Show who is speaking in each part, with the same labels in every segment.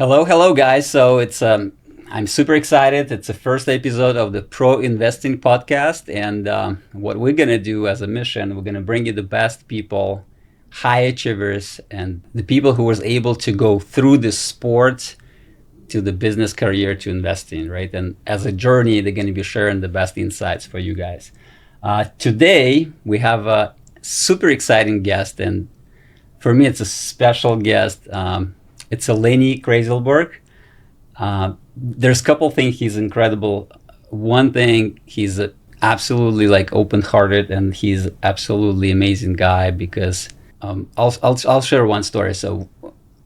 Speaker 1: Hello, guys. So I'm super excited. It's the first episode of the Pro Investing podcast, and what we're gonna do as a mission, we're gonna bring you the best people, high achievers, and the people who was able to go through the sport to the business career to investing, right? And as a journey, they're gonna be sharing the best insights for you guys. Today we have a super exciting guest, and for me, it's a special guest. It's a Lenny Krayzelburg. There's a couple things he's incredible. One thing, he's absolutely like open-hearted, and he's absolutely amazing guy because I'll share one story. So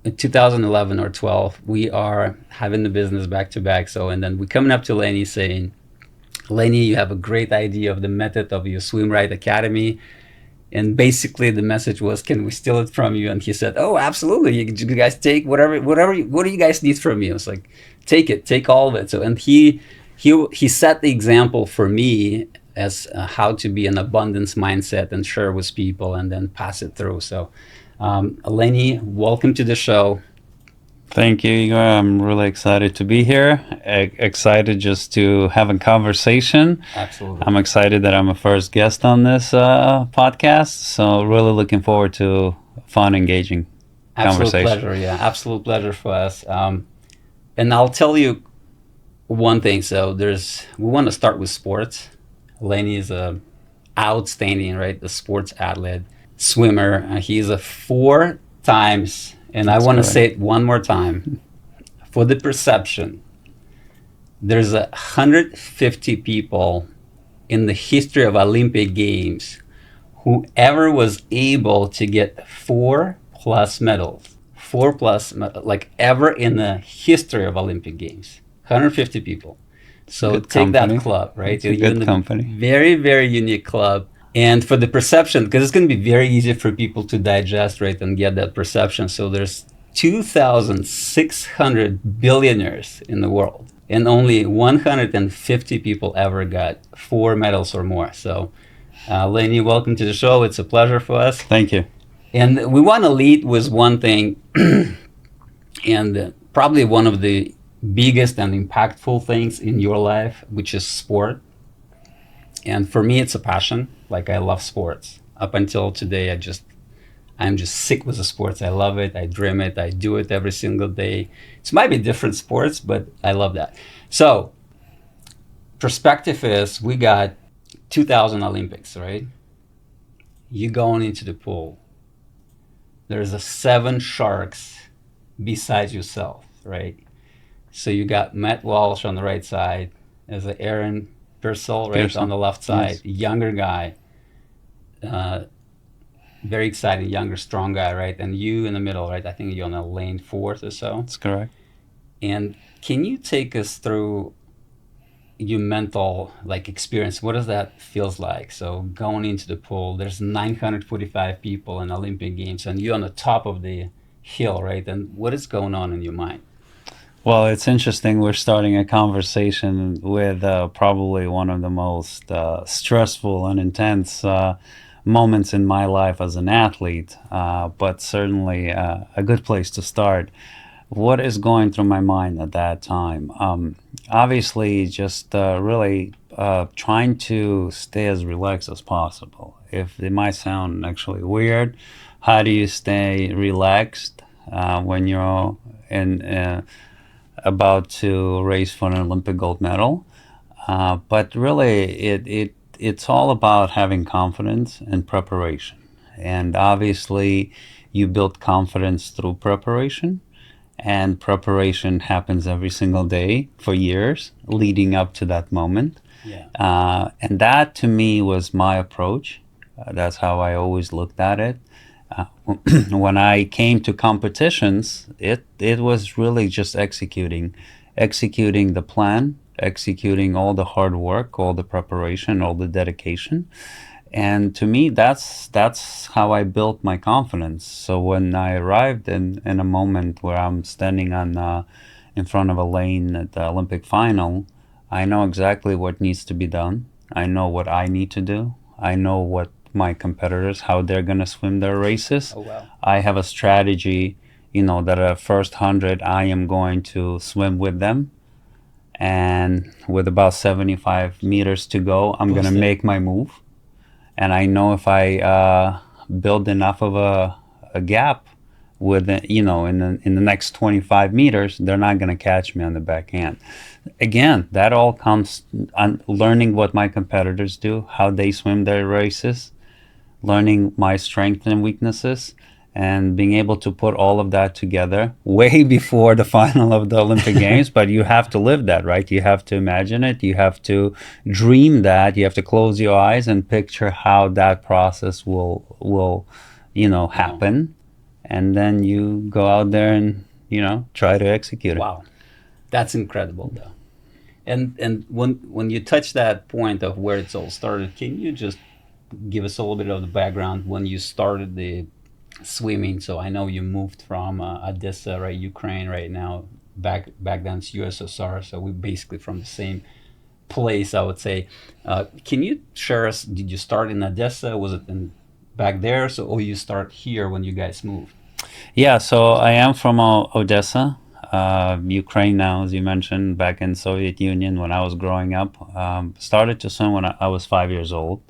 Speaker 1: in 2011 or 12, we are having the business back to back. So and then we coming up to Lenny saying, Lenny, you have a great idea of the method of your Swim Right Academy. And basically the message was, can we steal it from you? And he said, oh, absolutely. You guys take whatever, what do you guys need from me? It's like, take all of it. So, and he set the example for me as how to be an abundance mindset and share with people and then pass it through. So, Lenny, welcome to the show.
Speaker 2: Thank you, Igor. I'm really excited to be here. Excited just to have a conversation.
Speaker 1: Absolutely.
Speaker 2: I'm excited that I'm a first guest on this podcast. So really looking forward to a fun, engaging conversation.
Speaker 1: Absolute pleasure. Yeah, absolute pleasure for us. And I'll tell you one thing. So we want to start with sports. Lenny is a outstanding, right? The sports athlete, swimmer. He's a 4 times. And I want to say it one more time. For the perception, there's 150 people in the history of Olympic Games whoever was able to get 4 plus medals. 4 plus, like ever in the history of Olympic Games. 150 people. So
Speaker 2: good
Speaker 1: take
Speaker 2: company.
Speaker 1: That club, right?
Speaker 2: It's a good company.
Speaker 1: Very, very unique club. And for the perception, because it's going to be very easy for people to digest, right, and get that perception. So there's 2,600 billionaires in the world, and only 150 people ever got 4 medals or more. So, Lenny, welcome to the show. It's a pleasure for us.
Speaker 2: Thank you.
Speaker 1: And we want to lead with one thing, and probably one of the biggest and impactful things in your life, which is sport. And for me, it's a passion. Like, I love sports. Up until today, I'm just sick with the sports. I love it. I dream it. I do it every single day. It might be different sports, but I love that. So, perspective is, we got 2000 Olympics, right? You going into the pool. There's 7 sharks besides yourself, right? So you got Matt Walsh on the right side, as a Aaron Purcell, right, on the left side, yes. Younger guy, very exciting, younger, strong guy, right? And you in the middle, right? I think you're on a lane 4th or so.
Speaker 2: That's correct.
Speaker 1: And can you take us through your mental experience? What does that feels like? So going into the pool, there's 945 people in Olympic Games, and you're on the top of the hill, right? And what is going on in your mind?
Speaker 2: Well, it's interesting. We're starting a conversation with probably one of the most stressful and intense moments in my life as an athlete, but certainly a good place to start. What is going through my mind at that time? Obviously, just really trying to stay as relaxed as possible. If it might sound actually weird, how do you stay relaxed when you're about to race for an Olympic gold medal? But really, it's all about having confidence and preparation. And obviously, you build confidence through preparation. And preparation happens every single day for years leading up to that moment.
Speaker 1: Yeah.
Speaker 2: And that, to me, was my approach. That's how I always looked at it. When I came to competitions, it was really just executing the plan, executing all the hard work, all the preparation, all the dedication. And to me, that's how I built my confidence. So when I arrived in a moment where I'm standing in front of a lane at the Olympic final, I know exactly what needs to be done. I know what I need to do. I know what my competitors, how they're going to swim their races.
Speaker 1: Oh, wow.
Speaker 2: I have a strategy that at first 100 I am going to swim with them, and with about 75 meters to go, I'm going to make my move. And I know if I build enough of a gap with in the next 25 meters, they're not going to catch me on the backhand. Again, that all comes on learning what my competitors do, how they swim their races, learning my strengths and weaknesses, and being able to put all of that together way before the final of the Olympic Games. But you have to live that, right? You have to imagine it. You have to dream that. You have to close your eyes and picture how that process will happen. And then you go out there and, try to execute it.
Speaker 1: Wow. That's incredible, though. And when you touch that point of where it's all started, can you just give us a little bit of the background when you started the swimming? So I know you moved from Odessa, right, Ukraine, right now, back then it's USSR, so we're basically from the same place, I would say. Can you share us, did you start in Odessa? Was it back there? Or you start here when you guys moved?
Speaker 2: Yeah, so I am from Odessa, Ukraine now, as you mentioned, back in Soviet Union when I was growing up. Started to swim when I was 5 years old.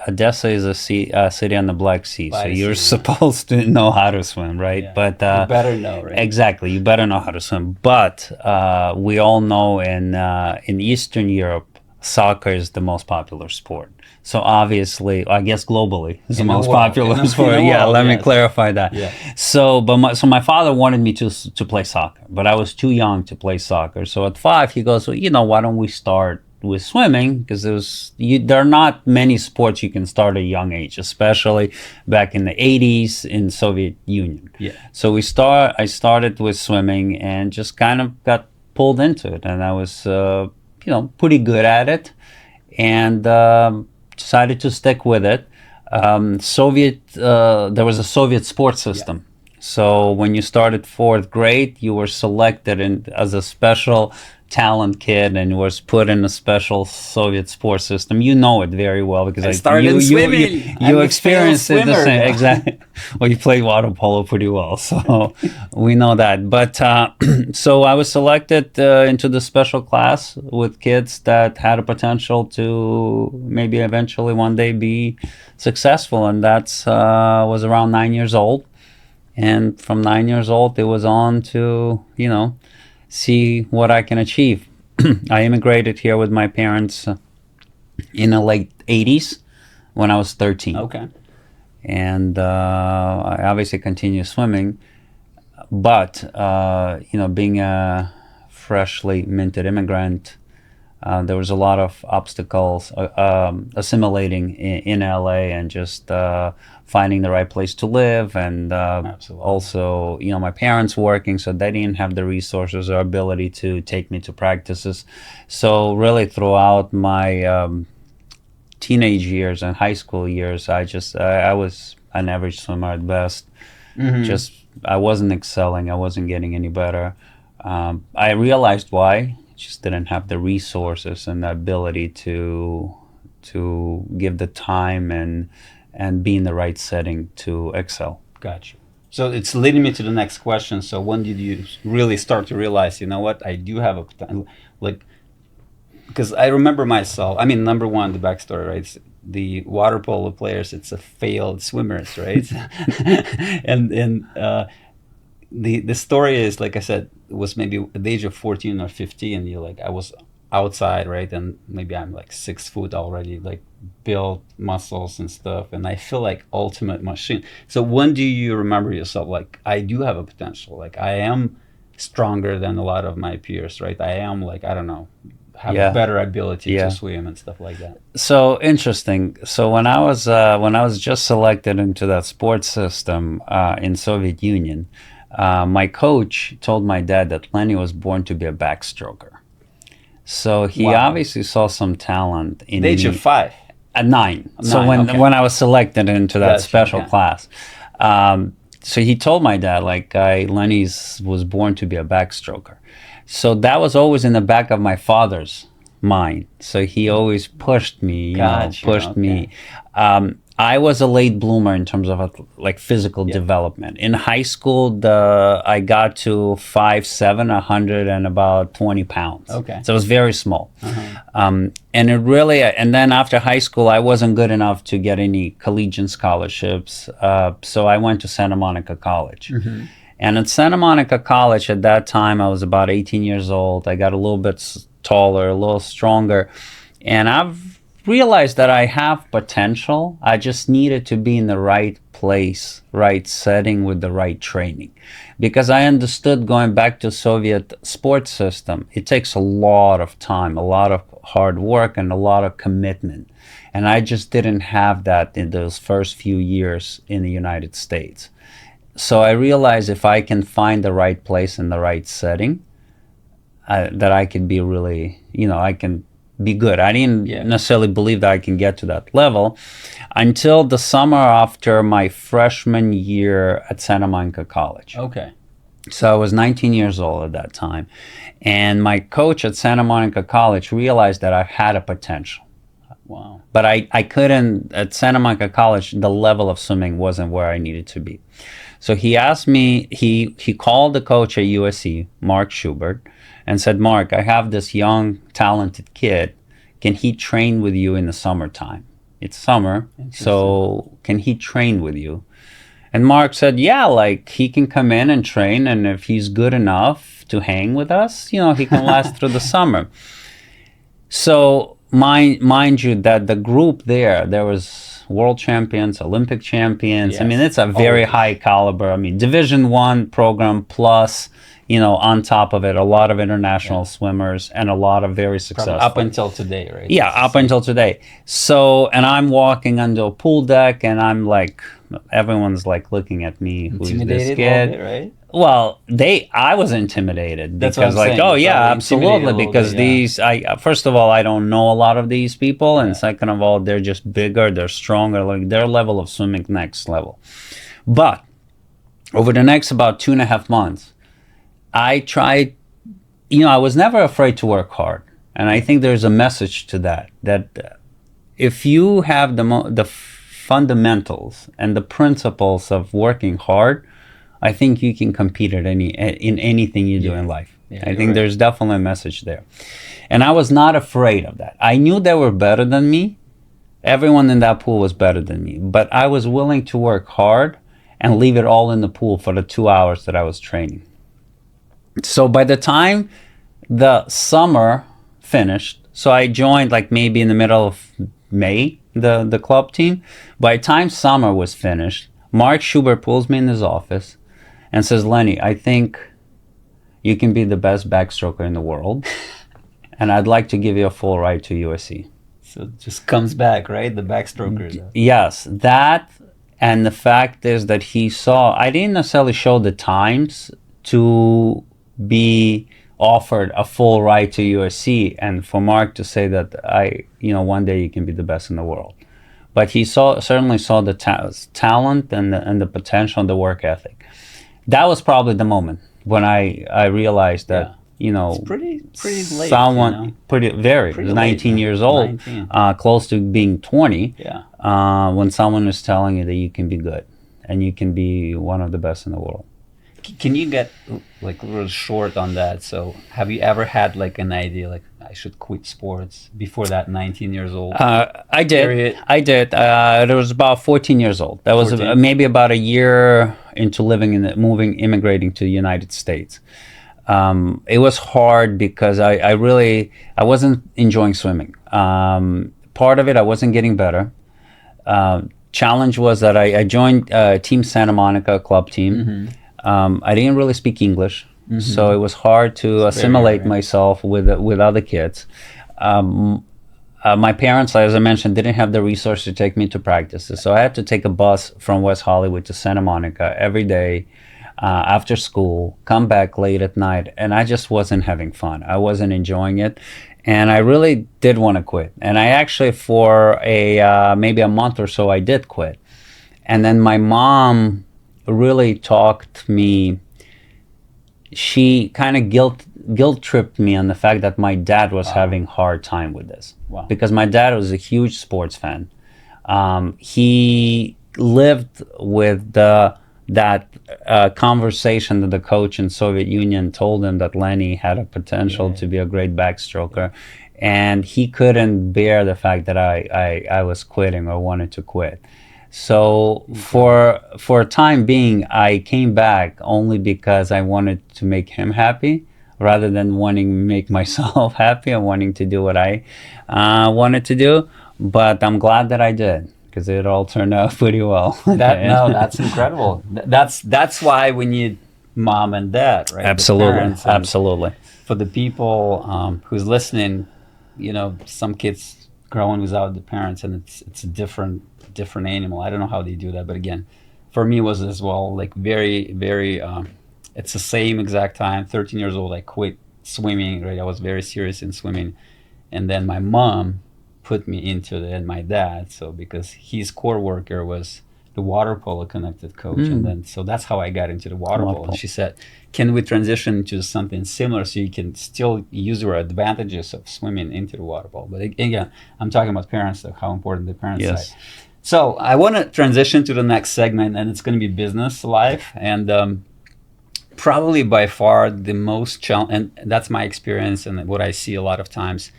Speaker 2: Odessa is a city on the Black Sea, so you're supposed to know how to swim, right?
Speaker 1: Yeah.
Speaker 2: But
Speaker 1: you better know, right?
Speaker 2: Exactly, you better know how to swim. But we all know in Eastern Europe, soccer is the most popular sport. So obviously, I guess globally, it's the most popular sport. Yeah, let me clarify that.
Speaker 1: Yeah.
Speaker 2: So my father wanted me to play soccer, but I was too young to play soccer. So at 5, he goes, well, why don't we start with swimming? Because there are not many sports you can start at a young age, especially back in the 80s in Soviet Union.
Speaker 1: Yeah.
Speaker 2: So I started with swimming and just kind of got pulled into it, and I was pretty good at it, and decided to stick with it. There was a Soviet sports system. Yeah. So when you started 4th grade, you were selected as a special talent kid and was put in a special Soviet sports system. You know it very well because
Speaker 1: I started swimming.
Speaker 2: You experienced it the same. Exactly. Well, you played water polo pretty well, so we know that. But so I was selected into the special class with kids that had a potential to maybe eventually one day be successful, and that's was around 9 years old. And from 9 years old, it was on to see what I can achieve. I immigrated here with my parents in the late 80s when I was 13.
Speaker 1: Okay.
Speaker 2: And I obviously continued swimming, but being a freshly minted immigrant, there was a lot of obstacles assimilating in LA and just finding the right place to live, and also my parents working, so they didn't have the resources or ability to take me to practices. So really throughout my teenage years and high school years, I was an average swimmer at best. Mm-hmm. I wasn't excelling, I wasn't getting any better. I realized why. Just didn't have the resources and the ability to give the time and be in the right setting to excel.
Speaker 1: Gotcha. So it's leading me to the next question. So when did you really start to realize, what, I do have a potential? Because I remember myself, number one, the backstory, right? The water polo players, it's a failed swimmers, right? and the story is, like I said, it was maybe at the age of 14 or 15, I was outside, right? And maybe I'm 6 foot already, built muscles and stuff. And I feel like ultimate machine. So when do you remember yourself, I do have a potential, I am stronger than a lot of my peers, right? I am have a better ability to swim and stuff like that.
Speaker 2: So interesting. So when I was just selected into that sports system in Soviet Union, my coach told my dad that Lenny was born to be a backstroker. So he obviously saw some talent in
Speaker 1: the age of 5.
Speaker 2: At 9. So when I was selected into that special class. So he told my dad, Lenny was born to be a backstroker. So that was always in the back of my father's mind. So he always pushed me, me. I was a late bloomer in terms of like physical development. In high school, I got to 5'7", 100 and about 20 pounds.
Speaker 1: Okay.
Speaker 2: So it was very small. And it really, and then after high school, I wasn't good enough to get any collegiate scholarships. So I went to Santa Monica College. And at Santa Monica College at that time, I was about 18 years old. I got a little bit taller, a little stronger. And I've realized that I have potential. I just needed to be in the right place, right setting with the right training. Because I understood, going back to Soviet sports system, it takes a lot of time, a lot of hard work, and a lot of commitment. And I just didn't have that in those first few years in the United States. So I realized if I can find the right place and the right setting, that I can be really, I can be good. I didn't necessarily believe that I can get to that level until the summer after my freshman year at Santa Monica College.
Speaker 1: Okay.
Speaker 2: So I was 19 years old at that time. And my coach at Santa Monica College realized that I had a potential.
Speaker 1: Wow.
Speaker 2: But I couldn't, at Santa Monica College, the level of swimming wasn't where I needed to be. So he asked me, he called the coach at USC, Mark Schubert, and said, Mark, I have this young, talented kid. Can he train with you in the summertime? It's summer, so can he train with you? And Mark said, yeah, like he can come in and train, and if he's good enough to hang with us, he can last through the summer. So mind you that the group there was world champions, Olympic champions. Yes. I mean, it's a very high caliber. I mean, Division I program plus, on top of it, a lot of international swimmers and a lot of very successful.
Speaker 1: Up until today, right?
Speaker 2: Yeah, up until today. So, and I'm walking under a pool deck and I'm like, everyone's like looking at me. Who's this kid?
Speaker 1: Bit, right?
Speaker 2: Well, I was intimidated because
Speaker 1: saying.
Speaker 2: Oh yeah, absolutely. Because first of all, I don't know a lot of these people. And second of all, they're just bigger, they're stronger, like their level of swimming next level. But over the next about 2.5 months, I tried, I was never afraid to work hard. And I think there's a message to that if you have the fundamentals and the principles of working hard, I think you can compete in anything you do in life. I think there's definitely a message there. And I was not afraid of that. I knew they were better than me. Everyone in that pool was better than me. But I was willing to work hard and leave it all in the pool for the 2 hours that I was training. So by the time the summer finished, so I joined like maybe in the middle of May, the club team. By the time summer was finished, Mark Schubert pulls me in his office and says, Lenny, I think you can be the best backstroker in the world, and I'd like to give you a full ride to USC.
Speaker 1: So it just comes back, right? The backstrokers.
Speaker 2: Yes, that, and the fact is that he saw, I didn't necessarily show the times to be offered a full ride to USC, and for Mark to say that one day you can be the best in the world. But he certainly saw the talent and the potential and the work ethic. That was probably the moment when I realized that
Speaker 1: it's pretty late.
Speaker 2: Someone pretty 19 late, years old, close to being 20. When someone is telling you that you can be good and you can be one of the best in the world.
Speaker 1: Can you get like a little short on that? So have you ever had like an idea like I should quit sports before that 19 years old?
Speaker 2: I did. It was about 14 years old. That was maybe about a year into immigrating to the United States. It was hard because I wasn't enjoying swimming. Part of it, I wasn't getting better. Challenge was that I joined Team Santa Monica club team. I didn't really speak English, so it was hard to assimilate myself with other kids. My parents, as I mentioned, didn't have the resources to take me to practices, so I had to take a bus from West Hollywood to Santa Monica every day after school, come back late at night, and I just wasn't having fun. I wasn't enjoying it, and I really did want to quit. And I actually, for maybe a month or so, I did quit. And then my mom really talked me, she kind of guilt tripped me on the fact that my dad was having a hard time with this. Wow. Because my dad was a huge sports fan. He lived with that conversation that the coach in Soviet Union told him that Lenny had a potential to be a great backstroker, and he couldn't bear the fact that I was quitting or wanted to quit. So for a time being, I came back only because I wanted to make him happy, rather than wanting to make myself happy and wanting to do what I wanted to do. But I'm glad that I did, because it all turned out pretty well.
Speaker 1: That's incredible. That's why we need mom and dad, right?
Speaker 2: Absolutely, absolutely.
Speaker 1: For the people who's listening, some kids growing without the parents, and it's a different animal. I don't know how they do that, but again, for me it was as well, like very, very. It's the same exact time. 13 years old, I quit swimming. Right, I was very serious in swimming, and then my mom put me into it, and my dad. So because his core worker was the water polo connected coach, and then so that's how I got into the water polo. And she said, "Can we transition to something similar so you can still use your advantages of swimming into the water polo?" But again, I'm talking about parents, though, how important the parents are. So I want to transition to the next segment, and it's going to be business life, and probably by far the most challenging, and that's my experience and what I see a lot of times,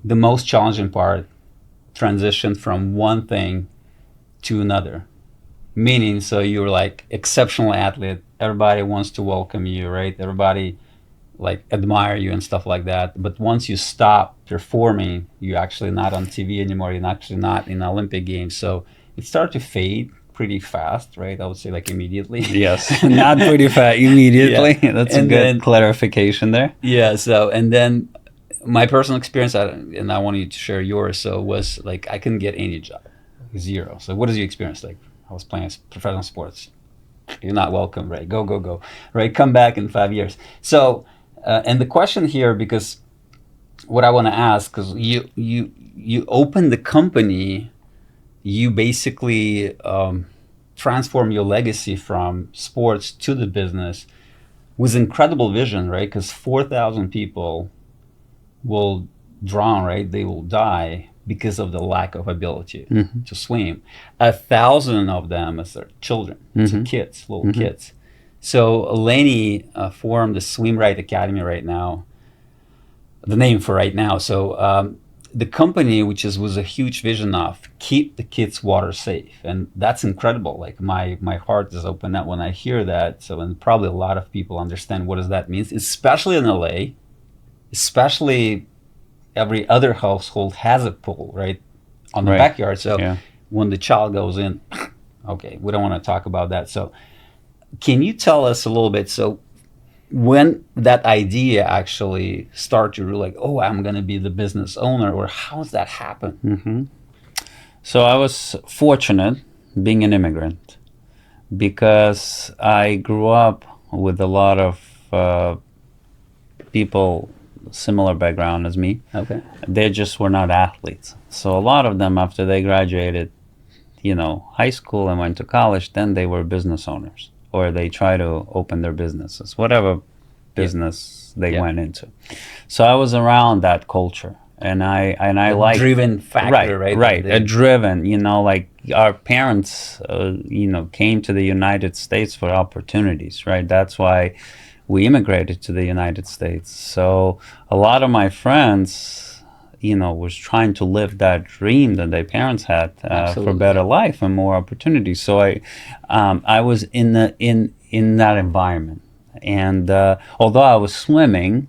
Speaker 1: the most challenging part, transition from one thing to another. Meaning, so you're like exceptional athlete, everybody wants to welcome you, right? Everybody like admire you and stuff like that. But once you stop performing, you're actually not on TV anymore. You're actually not in Olympic Games. So it started to fade pretty fast, right? I would say like immediately.
Speaker 2: Yes, not pretty fast, immediately. Yeah. That's a good clarification there.
Speaker 1: Yeah. So, and then my personal experience, and I want you to share yours, so was like I couldn't get any job, zero. So what is your experience like? I was playing professional sports. You're not welcome, right? Go, right? Come back in 5 years. So, and the question here, because what I want to ask, because you open the company, you basically transform your legacy from sports to the business with incredible vision, right? Because 4,000 people will drown, right? They will die because of the lack of ability to swim. 1,000 of them are children, so kids, little kids. So Lenny formed the Swim Right Academy right now, the name for right now. So the company, which was a huge vision of keep the kids water safe, and that's incredible. Like my heart is open up when I hear that. So, and probably a lot of people understand what does that mean, especially in LA, especially every other household has a pool, right, on the backyard. So when the child goes in, okay, we don't want to talk about that. So can you tell us a little bit, so when that idea actually started to like, oh, I'm going to be the business owner, or how does that happen?
Speaker 2: So I was fortunate being an immigrant, because I grew up with a lot of people similar background as me.
Speaker 1: Okay.
Speaker 2: They just were not athletes. So a lot of them, after they graduated, high school and went to college, then they were business owners, or they try to open their businesses, whatever business they went into. So I was around that culture, and I like
Speaker 1: driven factor, right?
Speaker 2: Right, a driven. Like our parents, came to the United States for opportunities, right? That's why we immigrated to the United States. So a lot of my friends, was trying to live that dream that their parents had for better life and more opportunities. So I was in that environment, and although I was swimming,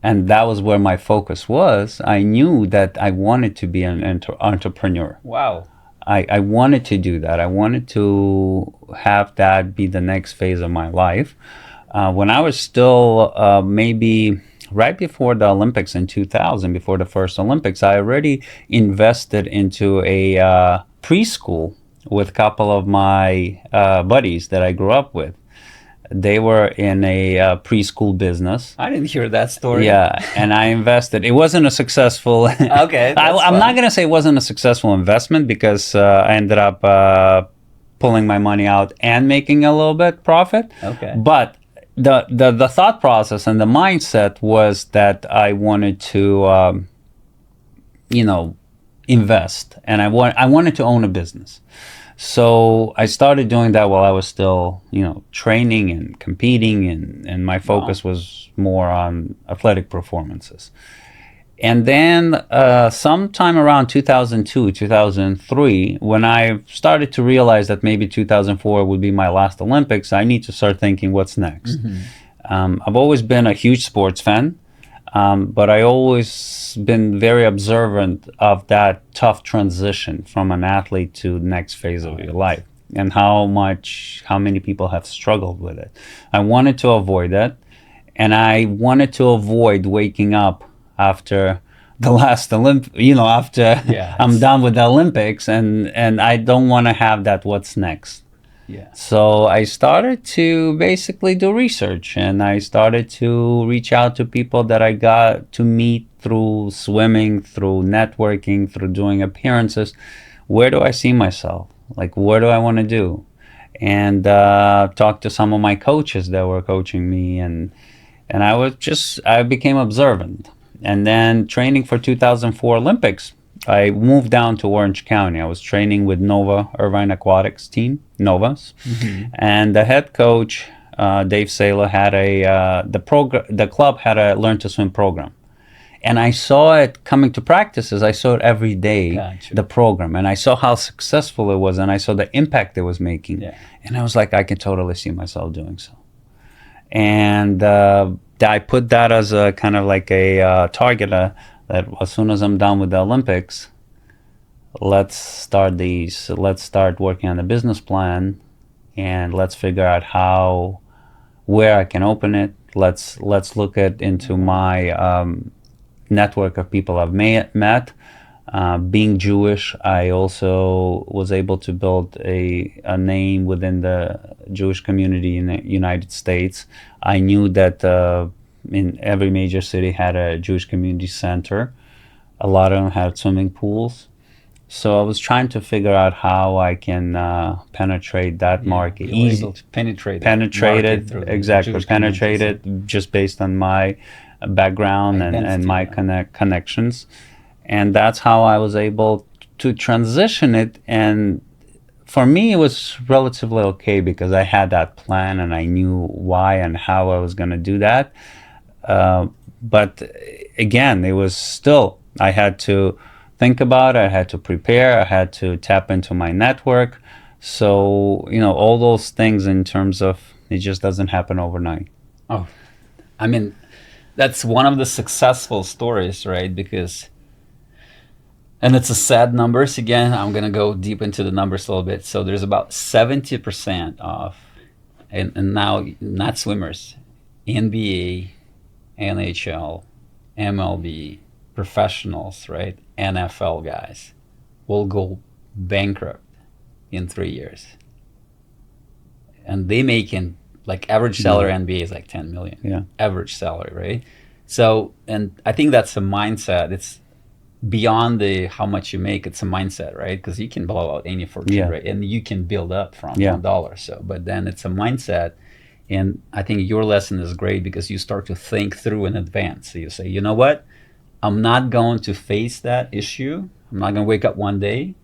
Speaker 2: and that was where my focus was, I knew that I wanted to be an entrepreneur.
Speaker 1: Wow.
Speaker 2: I wanted to do that. I wanted to have that be the next phase of my life. When I was still maybe right before the Olympics in 2000, before the first Olympics, I already invested into a preschool with a couple of my buddies that I grew up with. They were in a preschool business.
Speaker 1: I didn't hear that story.
Speaker 2: Yeah, and I invested. It wasn't a successful...
Speaker 1: Okay,
Speaker 2: I'm not going to say it wasn't a successful investment, because I ended up pulling my money out and making a little bit profit.
Speaker 1: Okay.
Speaker 2: But the thought process and the mindset was that I wanted to, invest, and I wanted to own a business. So I started doing that while I was still, training and competing, and my focus was more on athletic performances. And then sometime around 2002, 2003, when I started to realize that maybe 2004 would be my last Olympics, I need to start thinking what's next. I've always been a huge sports fan, but I always been very observant of that tough transition from an athlete to the next phase of your life, and how many people have struggled with it. I wanted to avoid that, and I wanted to avoid waking up after the last after I'm done with the Olympics, and I don't want to have that what's next.
Speaker 1: Yeah.
Speaker 2: So I started to basically do research, and I started to reach out to people that I got to meet through swimming, through networking, through doing appearances. Where do I see myself? Like, what do I want to do? And talk to some of my coaches that were coaching me, and I became observant. And then training for 2004 Olympics, I moved down to Orange County. I was training with Nova Irvine Aquatics team, Novas, and the head coach, Dave Saylor, had the club had a learn to swim program. And I saw it coming to practices. I saw it every day, the program, and I saw how successful it was, and I saw the impact it was making.
Speaker 1: Yeah.
Speaker 2: And I was like, I can totally see myself doing so. And I put that as a kind of like a target that as soon as I'm done with the Olympics, let's start working on the business plan, and let's figure out where I can open it. Let's look into my network of people I've met. Being Jewish, I also was able to build a name within the Jewish community in the United States. I knew that in every major city had a Jewish community center. A lot of them had swimming pools. So I was trying to figure out how I can penetrate that market.
Speaker 1: Able to penetrate
Speaker 2: it, exactly. Penetrate it just based on my background and my connections. And that's how I was able to transition it. And for me, it was relatively okay because I had that plan and I knew why and how I was going to do that. But again, it was still, I had to think about it, I had to prepare, I had to tap into my network. So, all those things in terms of it just doesn't happen overnight.
Speaker 1: Oh, I mean, that's one of the successful stories, right? And it's a sad numbers. Again, I'm going to go deep into the numbers a little bit. So there's about 70% of, and now not swimmers, NBA, NHL, MLB, professionals, right? NFL guys will go bankrupt in 3 years. And they making, like, average salary NBA is like 10 million.
Speaker 2: Yeah.
Speaker 1: Average salary, right? So, and I think that's a mindset. It's beyond how much you make. It's a mindset, right? Because you can blow out any fortune, right? And you can build up from $1. So, but then it's a mindset. And I think your lesson is great because you start to think through in advance. So you say, you know what? I'm not going to face that issue. I'm not going to wake up one day.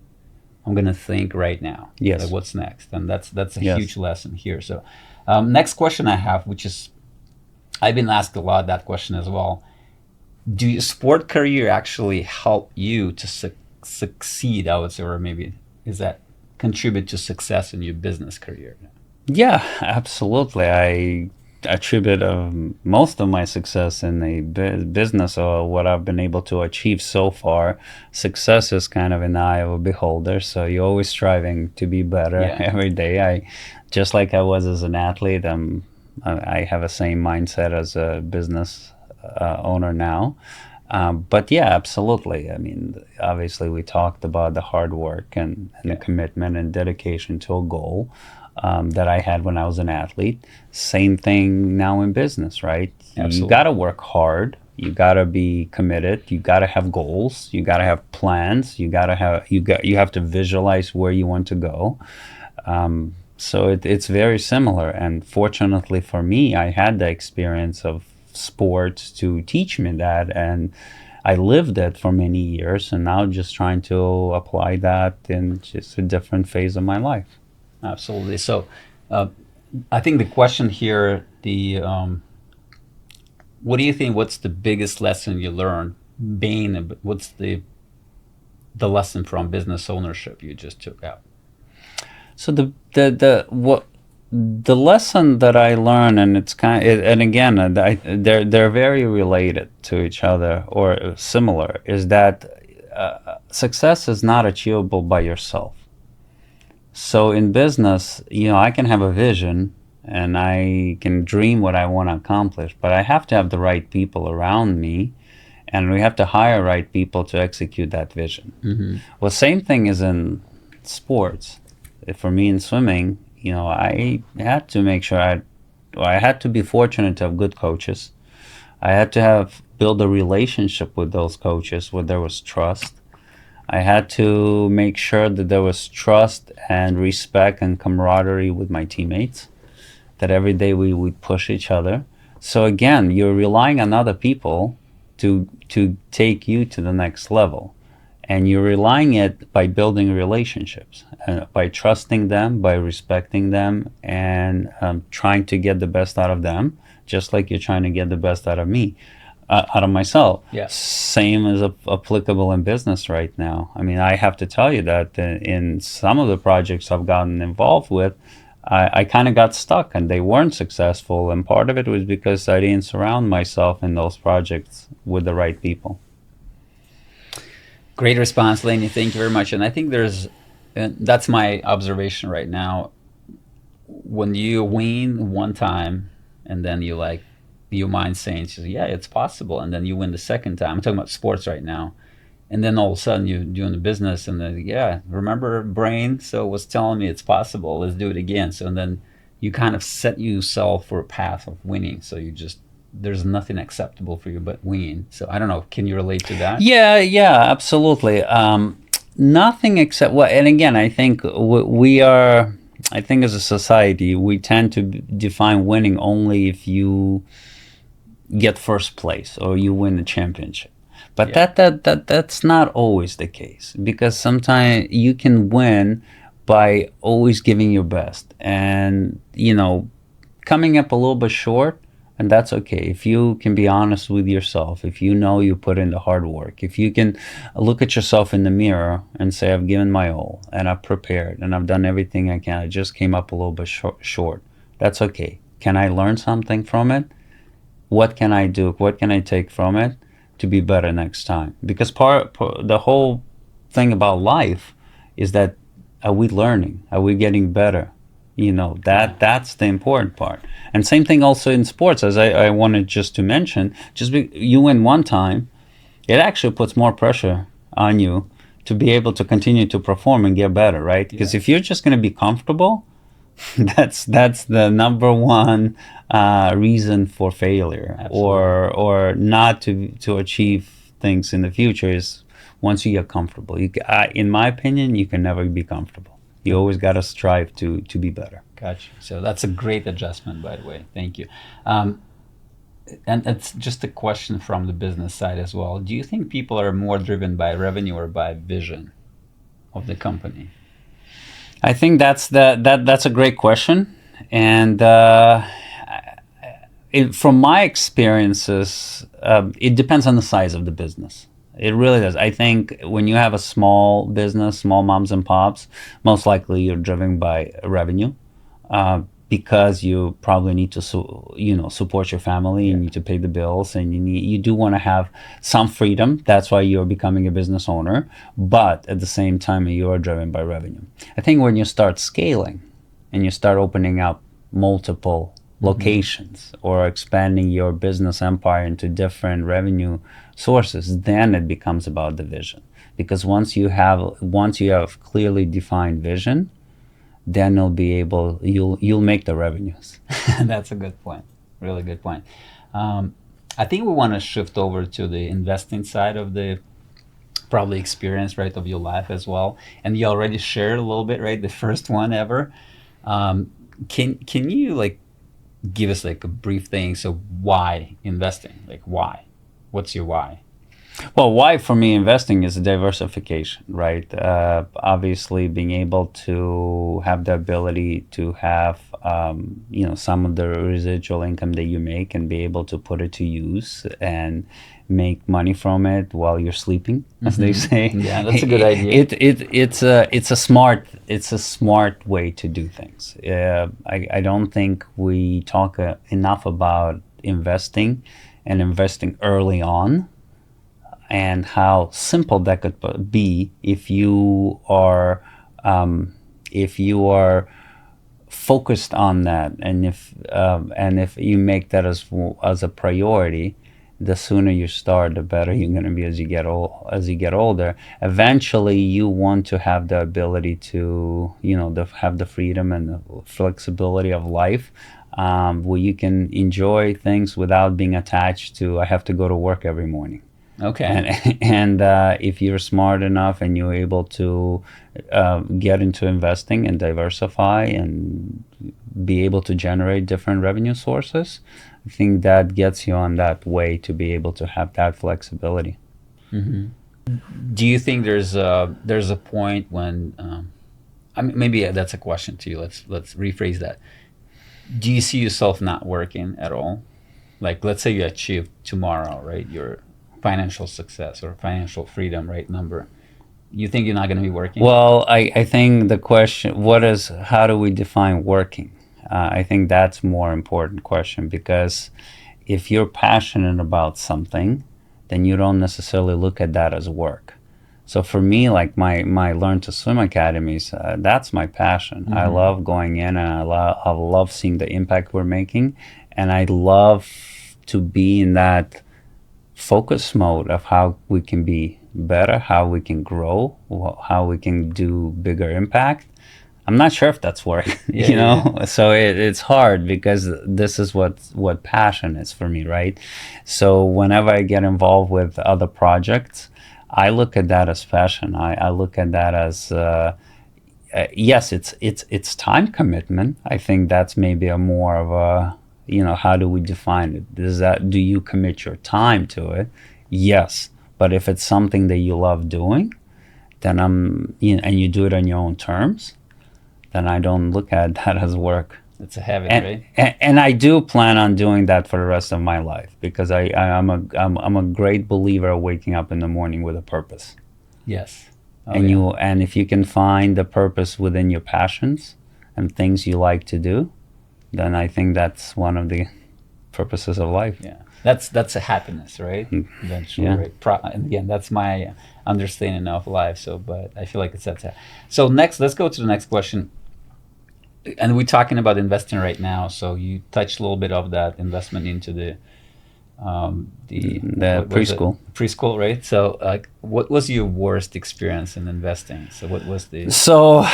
Speaker 1: I'm going to think right now.
Speaker 2: Yes.
Speaker 1: Like, what's next? And that's a huge lesson here. So next question I have, which is, I've been asked a lot that question as well. Do your sport career actually help you to succeed, I would say, or maybe is that contribute to success in your business career?
Speaker 2: Yeah, absolutely. I attribute most of my success in the business, or what I've been able to achieve so far. Success is kind of in the eye of a beholder, so you're always striving to be better every day. Just like I was as an athlete, I have the same mindset as a business owner now. But yeah, absolutely. I mean, obviously we talked about the hard work and the commitment and dedication to a goal that I had when I was an athlete. Same thing now in business, right? Absolutely. You got to work hard. You got to be committed. You got to have goals. You got to have plans. You have to visualize where you want to go. So it's very similar. And fortunately for me, I had the experience of sports to teach me that, and I lived it for many years, and now just trying to apply that in just a different phase of my life.
Speaker 1: Absolutely. So, I think the question here, what do you think? What's the biggest lesson you learned? What's the lesson from business ownership you just took out?
Speaker 2: So the lesson that I learned, and it's and again, they're very related to each other or similar, is that success is not achievable by yourself. So in business, I can have a vision and I can dream what I want to accomplish, but I have to have the right people around me, and we have to hire right people to execute that vision.
Speaker 1: Mm-hmm.
Speaker 2: Well, same thing is in sports. For me in swimming, I had to make sure I had to be fortunate to have good coaches. I had to have build a relationship with those coaches where there was trust. I had to make sure that there was trust and respect and camaraderie with my teammates, that every day we would push each other. So again, you're relying on other people to take you to the next level. And you're relying it by building relationships, by trusting them, by respecting them, and trying to get the best out of them, just like you're trying to get the best out of me, out of myself.
Speaker 1: Yeah.
Speaker 2: Same is applicable in business right now. I mean, I have to tell you that in some of the projects I've gotten involved with, I kind of got stuck and they weren't successful. And part of it was because I didn't surround myself in those projects with the right people.
Speaker 1: Great response, Lenny. Thank you very much. And I think that's my observation right now. When you win one time, and then your mind saying, yeah, it's possible. And then you win the second time. I'm talking about sports right now. And then all of a sudden you're doing the business, and then, yeah, remember brain? So it was telling me it's possible. Let's do it again. So and then you kind of set yourself for a path of winning. So there's nothing acceptable for you but winning. So I don't know. Can you relate to that?
Speaker 2: Yeah, absolutely. Nothing except and again, I think we are. I think as a society, we tend to define winning only if you get first place or you win the championship. But that's not always the case, because sometimes you can win by always giving your best and coming up a little bit short. And that's okay. If you can be honest with yourself, if you put in the hard work, if you can look at yourself in the mirror and say, I've given my all and I've prepared and I've done everything I can, I just came up a little bit short. That's okay. Can I learn something from it? What can I do? What can I take from it to be better next time? Because the whole thing about life is that, are we learning? Are we getting better? That's the important part. And same thing also in sports, as I wanted just to mention, you win one time, it actually puts more pressure on you to be able to continue to perform and get better, right? Because if you're just going to be comfortable, that's the number one reason for failure.
Speaker 1: Absolutely.
Speaker 2: or not to achieve things in the future is once you get comfortable. In my opinion, you can never be comfortable. You always got to strive to be better.
Speaker 1: Gotcha. So that's a great adjustment, by the way. Thank you. And it's just a question from the business side as well. Do you think people are more driven by revenue or by vision of the company?
Speaker 2: I think that's a great question, and from my experiences, it depends on the size of the business. It really does. I think when you have a small business, small moms and pops, most likely you're driven by revenue, because you probably need to support your family. You need to pay the bills, and you do want to have some freedom. That's why you're becoming a business owner. But at the same time, you are driven by revenue. I think when you start scaling and you start opening up multiple locations or expanding your business empire into different revenue sources, then it becomes about the vision. Because once you have clearly defined vision, then you'll make the revenues.
Speaker 1: That's a good point. Really good point. I think we want to shift over to the investing side of the probably experience, right, of your life as well. And you already shared a little bit, right, the first one ever. Can you give us a brief thing? So why investing? Why? What's your why?
Speaker 2: Well, why for me investing is diversification, right? Obviously, being able to have the ability to have, some of the residual income that you make and be able to put it to use and make money from it while you're sleeping, as they say.
Speaker 1: Yeah, that's a good idea.
Speaker 2: It's a smart way to do things. I don't think we talk enough about investing and investing early on, and how simple that could be if you are focused on that, and if you make that as a priority. The sooner you start, the better you're going to be as you get older. Eventually, you want to have the ability to, have the freedom and the flexibility of life, where you can enjoy things without being attached to, I have to go to work every morning.
Speaker 1: Okay.
Speaker 2: And if you're smart enough and you're able to get into investing and diversify and be able to generate different revenue sources, I think that gets you on that way to be able to have that flexibility.
Speaker 1: Do you think there's a point when I mean, maybe that's a question to you. Let's rephrase that. Do you see yourself not working at all? Like, let's say you achieve tomorrow, right? Your financial success or financial freedom, right? Number. You think you're not going to be working?
Speaker 2: Well, I think the question, how do we define working? I think that's more important question, because if you're passionate about something, then you don't necessarily look at that as work. So for me, like my Learn to Swim academies, that's my passion. I love going in, and I love seeing the impact we're making, and I love to be in that focus mode of how we can be better, how we can grow, how we can do bigger impact. I'm not sure if that's work, So it's hard, because this is what passion is for me, right? So whenever I get involved with other projects, I look at that as passion. I look at that as yes, it's time commitment. I think that's maybe a more of a, how do we define it? Do you commit your time to it? Yes. But if it's something that you love doing, then and you do it on your own terms, then I don't look at that as work.
Speaker 1: It's a habit, right?
Speaker 2: And I do plan on doing that for the rest of my life, because I'm a great believer of waking up in the morning with a purpose.
Speaker 1: Yes.
Speaker 2: And if you can find the purpose within your passions and things you like to do, then I think that's one of the purposes of life.
Speaker 1: Yeah. That's a happiness, right? Eventually,
Speaker 2: Yeah.
Speaker 1: right? And again, that's my understanding of life. So, but I feel like it's that. So next, let's go to the next question. And we're talking about investing right now. So you touched a little bit of that investment into the
Speaker 2: preschool.
Speaker 1: Preschool, right? So, what was your worst experience in investing? So, what was the?
Speaker 2: So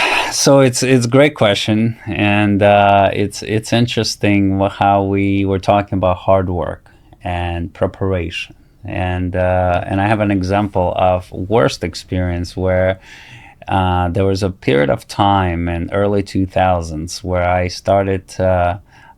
Speaker 2: it's a great question, and it's interesting how we were talking about hard work and preparation, and I have an example of worst experience where there was a period of time in early 2000s where I started.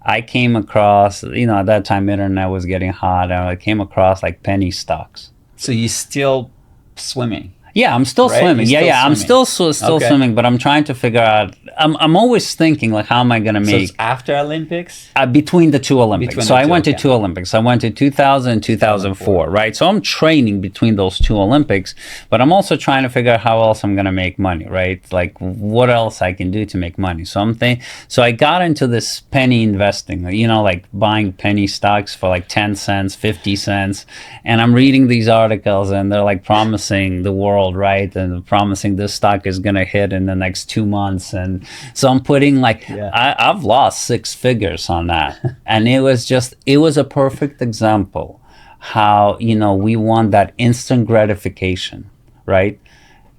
Speaker 2: I came across, at that time internet was getting hot, and I came across like penny stocks.
Speaker 1: So you still swimming?
Speaker 2: Yeah, I'm still
Speaker 1: Right?
Speaker 2: swimming.
Speaker 1: You're
Speaker 2: Yeah,
Speaker 1: still
Speaker 2: I'm
Speaker 1: swimming.
Speaker 2: still
Speaker 1: Okay.
Speaker 2: swimming, but I'm trying to figure out. I'm always thinking, like, how am I going to
Speaker 1: So
Speaker 2: make
Speaker 1: it's after Olympics?
Speaker 2: between the two Olympics.
Speaker 1: Between
Speaker 2: So
Speaker 1: the
Speaker 2: I
Speaker 1: two,
Speaker 2: went to
Speaker 1: okay.
Speaker 2: two Olympics. I went to 2000 and 2004, right? So I'm training between those two Olympics, but I'm also trying to figure out how else I'm going to make money, right? Like, what else I can do to make money. So I got into this penny investing, like buying penny stocks for like 10 cents, 50 cents. And I'm reading these articles, and they're like promising the world, right? And promising this stock is going to hit in the next 2 months. And so I'm putting like, I've lost 6 figures on that. And it was a perfect example how, we want that instant gratification, right?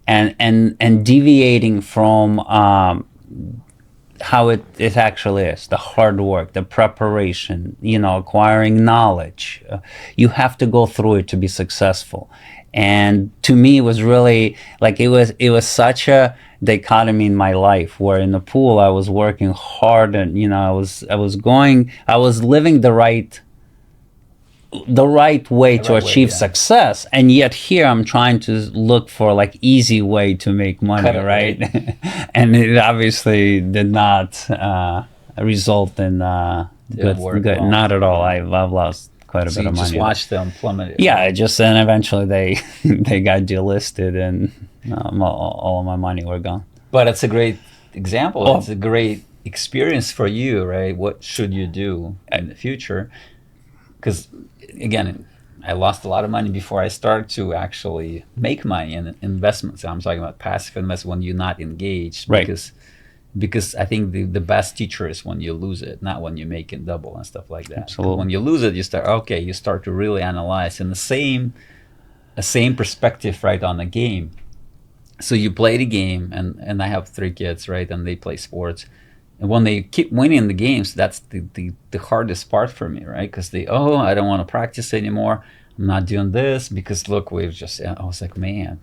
Speaker 2: And deviating from how it actually is, the hard work, the preparation, acquiring knowledge. You have to go through it to be successful. And to me, it was really like it was such a dichotomy in my life, where in the pool I was working hard, and I was living the right the right way to
Speaker 1: right way,
Speaker 2: achieve
Speaker 1: yeah.
Speaker 2: success, and yet here I'm trying to look for like easy way to make money,
Speaker 1: Cut it,
Speaker 2: right? And it obviously did not result in
Speaker 1: Didn't work
Speaker 2: good,
Speaker 1: well.
Speaker 2: not at all.
Speaker 1: Yeah.
Speaker 2: I've lost quite a
Speaker 1: So
Speaker 2: bit
Speaker 1: you
Speaker 2: of
Speaker 1: just
Speaker 2: money.
Speaker 1: watched them plummet.
Speaker 2: Yeah, it just and eventually they they got delisted, and all of my money were gone.
Speaker 1: But it's a great example.
Speaker 2: Oh,
Speaker 1: It's a great experience for you, right? What should you do in the future? Because again, I lost a lot of money before I started to actually make money in investments. I'm talking about passive investment when you're not engaged,
Speaker 2: right.
Speaker 1: Because I think the best teacher is when you lose it, not when you make it double and stuff like that.
Speaker 2: Absolutely.
Speaker 1: When you lose it, you start to really analyze in the same perspective, right, on the game. So you play the game, and I have 3 kids, right, and they play sports. And when they keep winning the games, that's the hardest part for me, right? Because I don't want to practice anymore. I'm not doing this because look, I was like, man,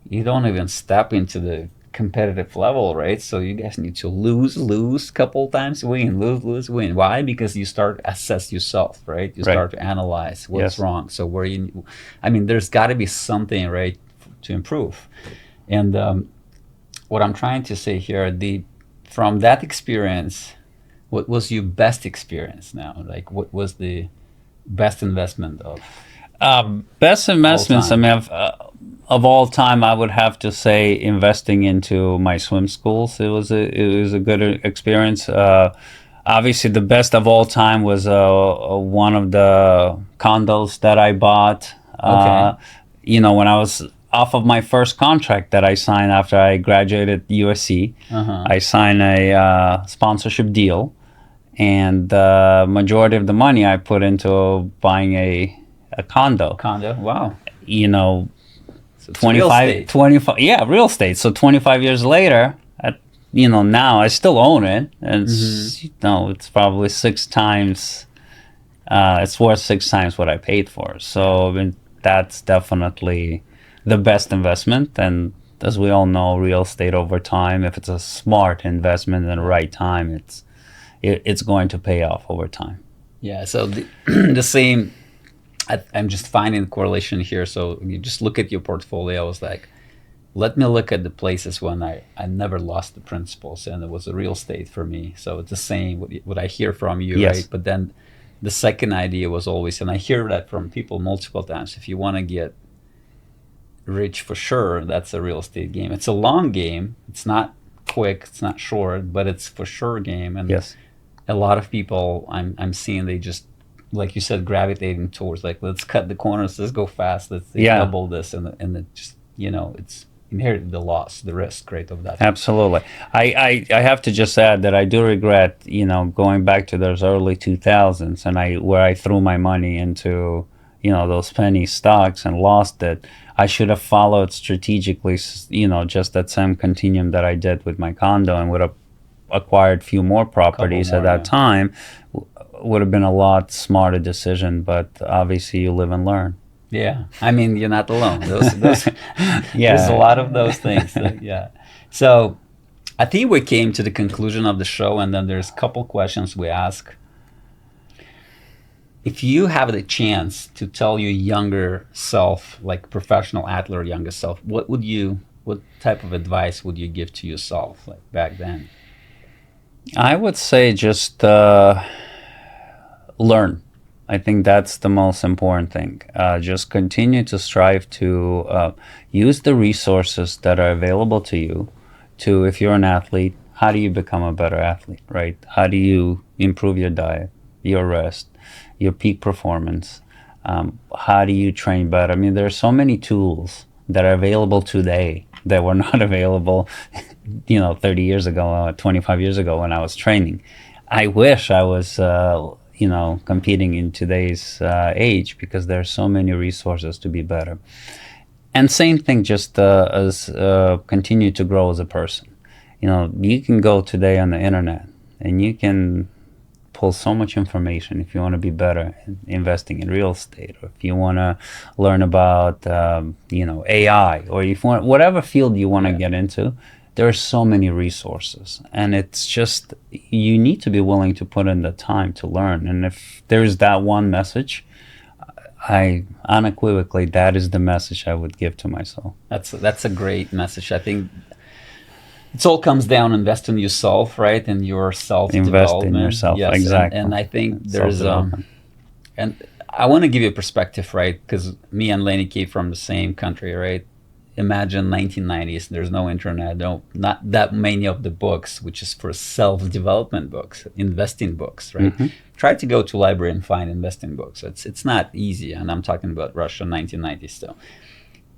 Speaker 1: you don't even step into the competitive level, right? So you guys need to lose, couple times, win, lose, win. Why? Because you start to assess yourself, right? You start to analyze what's wrong. So there's got to be something, right, to improve. And what I'm trying to say here, from that experience, what was your best experience now? Like, what was the best investment of
Speaker 2: best investments? I
Speaker 1: time?
Speaker 2: mean, of all time, I would have to say investing into my swim schools. It was a good experience. Obviously, the best of all time was one of the condos that I bought.
Speaker 1: Okay.
Speaker 2: When I was off of my first contract that I signed after I graduated USC, I signed a sponsorship deal, and the majority of the money I put into buying a condo.
Speaker 1: Wow. So
Speaker 2: 25, yeah, real estate. So 25 years later, now I still own it, and it's probably 6 times. It's worth 6 times what I paid for. So that's definitely the best investment. And as we all know, real estate over time, if it's a smart investment in the right time, it's going to pay off over time.
Speaker 1: Yeah. So the same. I'm just finding the correlation here. So you just look at your portfolio. I was like, let me look at the places when I never lost the principles, and it was a real estate for me. So it's the same what I hear from you,
Speaker 2: Yes.
Speaker 1: right? But then the second idea was always, and I hear that from people multiple times, if you want to get rich for sure, that's a real estate game. It's a long game. It's not quick. It's not short, but it's for sure game. And
Speaker 2: Yes.
Speaker 1: a lot of people I'm seeing, they just, like you said, gravitating towards like, let's cut the corners, let's go fast, let's double this, and it just, it's inherited the loss, the risk, right, of that.
Speaker 2: Absolutely. I have to just add that I do regret, going back to those early 2000s and where I threw my money into, those penny stocks and lost it. I should have followed strategically, just that same continuum that I did with my condo, and would have acquired few more properties at that time. Would have been a lot smarter decision, but obviously you live and learn.
Speaker 1: Yeah, you're not alone. Those
Speaker 2: Yeah.
Speaker 1: There's a lot of those things. Yeah. So I think we came to the conclusion of the show, and then there's a couple questions we ask. If you have the chance to tell your younger self, like professional athlete younger self, what type of advice would you give to yourself, like back then?
Speaker 2: I would say just learn. I think that's the most important thing. Just continue to strive to use the resources that are available to you. If you're an athlete, how do you become a better athlete, right? How do you improve your diet, your rest, your peak performance? How do you train better? There are so many tools that are available today that were not available, 30 years ago, 25 years ago when I was training. I wish I was competing in today's age, because there are so many resources to be better. And same thing, just as continue to grow as a person. You can go today on the internet and you can pull so much information if you want to be better in investing in real estate, or if you want to learn about AI, or if you want, whatever field you want to get into. There are so many resources, and it's just, you need to be willing to put in the time to learn. And if there's that one message I unequivocally, that is the message I would give to myself.
Speaker 1: That's a great message. I think it all comes down invest in yourself, right? In your self
Speaker 2: Invest in
Speaker 1: development.
Speaker 2: yourself,
Speaker 1: Yes,
Speaker 2: exactly.
Speaker 1: and I think there's
Speaker 2: Self-development.
Speaker 1: and I want to give you a perspective, right? Because me and Lenny came from the same country, right? Imagine 1990s. There's no internet, not that many of the books, which is for self-development books, investing books, right? Try to go to library and find investing books. It's not easy, and I'm talking about Russia, 1990s still.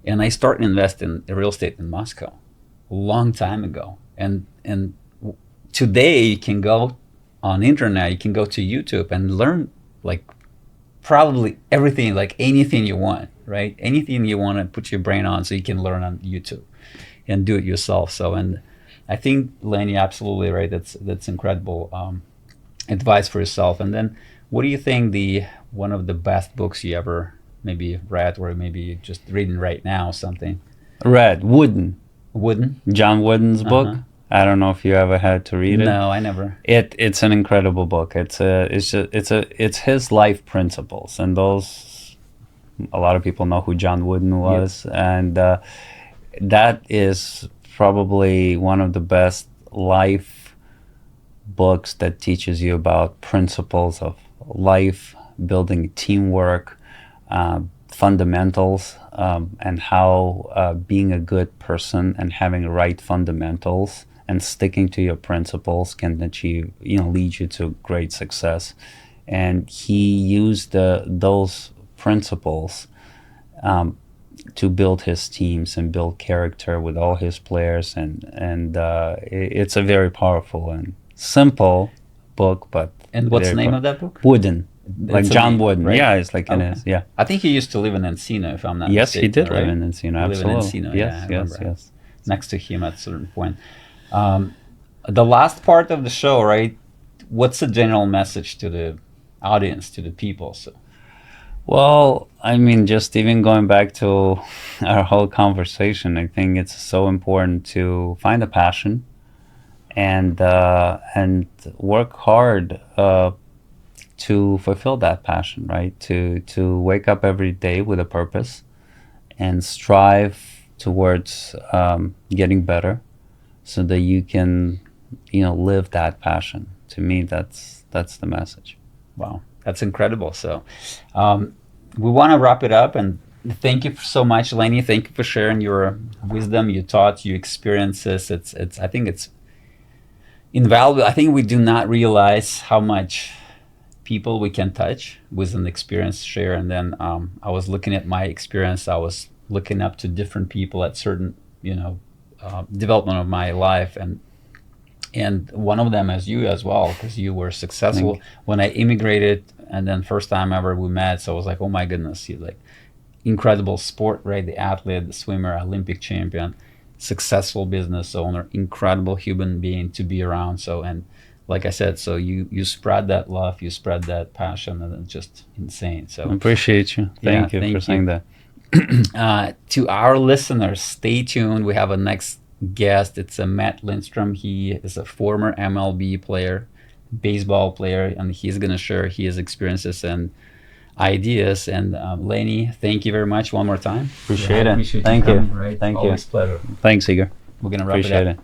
Speaker 1: And I started investing in real estate in Moscow a long time ago. And today you can go on internet, you can go to YouTube and learn like probably everything, like anything you want, right? Anything you want to put your brain on, so you can learn on YouTube and do it yourself. So, and I think Lenny, absolutely right. That's incredible advice for yourself. And then, what do you think one of the best books you ever maybe read, or maybe you're just reading right now, something?
Speaker 2: Read Wooden. John Wooden's book. I don't know if you ever had to read it.
Speaker 1: No, I never.
Speaker 2: It's an incredible book. It's his life principles, and those, a lot of people know who John Wooden was, and that is probably one of the best life books that teaches you about principles of life, building teamwork, fundamentals, and how being a good person and having right fundamentals and sticking to your principles can achieve, lead you to great success. And he used those principles to build his teams and build character with all his players. And it's a very powerful and simple book, but
Speaker 1: and what's the name of that book?
Speaker 2: Wooden. Like John Wooden,
Speaker 1: right?
Speaker 2: Yeah, it's like it is, yeah.
Speaker 1: I think he used to live in Encino, if I'm not
Speaker 2: Yes,
Speaker 1: mistaken.
Speaker 2: he did
Speaker 1: right?
Speaker 2: live in Encino, absolutely.
Speaker 1: Live in Encino,
Speaker 2: yes.
Speaker 1: Next to him at a certain point. The last part of the show, right? What's the general message to the audience, to the people? So,
Speaker 2: well, I mean, just even going back to our whole conversation, I think it's so important to find a passion and work hard to fulfill that passion, right? To wake up every day with a purpose and strive towards getting better, so that you can, live that passion. To me, that's the message.
Speaker 1: Wow, that's incredible. So, we want to wrap it up, and thank you so much, Lenny. Thank you for sharing your wisdom, your thoughts, your experiences. I think it's invaluable. I think we do not realize how much people we can touch with an experience share. And then I was looking at my experience. I was looking up to different people at certain, development of my life, and one of them is you as well, because you were successful when I immigrated, and then first time ever we met. So I was like, oh my goodness, you're like incredible sport, right? The athlete, the swimmer, Olympic champion, successful business owner, incredible human being to be around. So, and like I said, so you spread that love, you spread that passion, and it's just insane. So
Speaker 2: I appreciate you. Thank you for saying that.
Speaker 1: To our listeners, stay tuned. We have a next guest. It's Matt Lindstrom. He is a former MLB player, baseball player, and he's going to share his experiences and ideas. And Lenny, thank you very much one more time.
Speaker 2: Appreciate it. Thank you.
Speaker 1: Right?
Speaker 2: Thank
Speaker 1: Always
Speaker 2: you.
Speaker 1: pleasure.
Speaker 2: Thanks, Igor.
Speaker 1: We're going to wrap
Speaker 2: Appreciate
Speaker 1: it up.
Speaker 2: it.